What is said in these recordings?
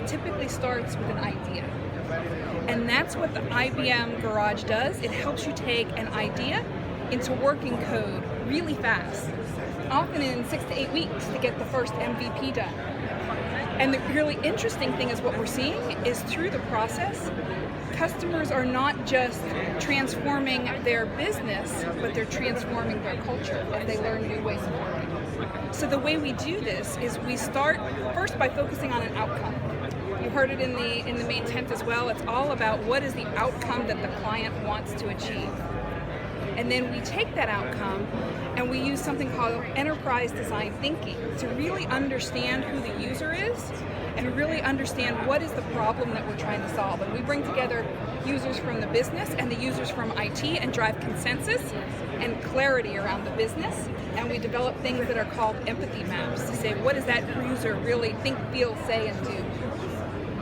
typically starts with an idea. And that's what the IBM Garage does. It helps you take an idea into working code really fast, often in 6 to 8 weeks to get the first MVP done. And the really interesting thing is what we're seeing is through the process, customers are not just transforming their business, but they're transforming their culture as they learn new ways of working. So the way we do this is we start first by focusing on an outcome. You heard it in the main tent as well. It's all about what is the outcome that the client wants to achieve. And then we take that outcome and we use something called enterprise design thinking to really understand who the user is and really understand what is the problem that we're trying to solve. And we bring together users from the business and the users from IT and drive consensus and clarity around the business. And we develop things that are called empathy maps to say, what does that user really think, feel, say, and do?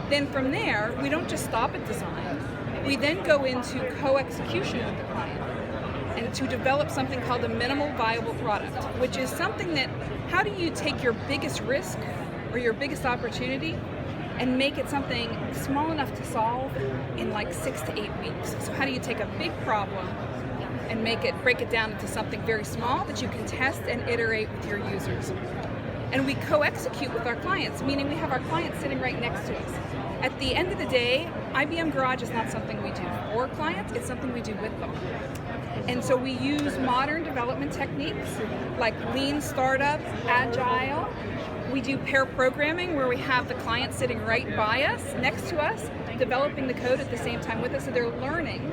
Then from there, we don't just stop at design. We then go into co-execution with the client and to develop something called a minimal viable product, which is something that, how do you take your biggest risk or your biggest opportunity and make it something small enough to solve in like 6 to 8 weeks? So how do you take a big problem and break it down into something very small that you can test and iterate with your users? And we co-execute with our clients, meaning we have our clients sitting right next to us. At the end of the day, IBM Garage is not something we do for clients, it's something we do with them. And so we use modern development techniques like lean startup, agile. We do pair programming where we have the client sitting right by us, next to us, developing the code at the same time with us, so they're learning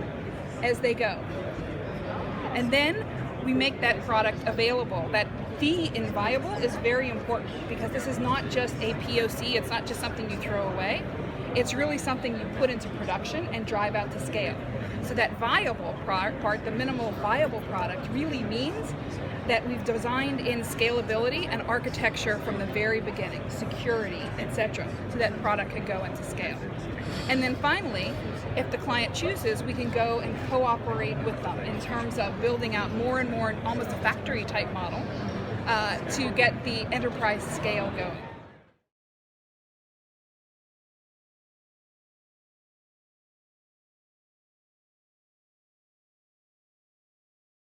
as they go. And then we make that product available. That V in viable is very important because this is not just a POC, it's not just something you throw away. It's really something you put into production and drive out to scale. So that viable part, the minimal viable product, really means that we've designed in scalability and architecture from the very beginning, security, etc., so that product can go into scale. And then finally, if the client chooses, we can go and cooperate with them in terms of building out more and more, almost a factory type model, to get the enterprise scale going.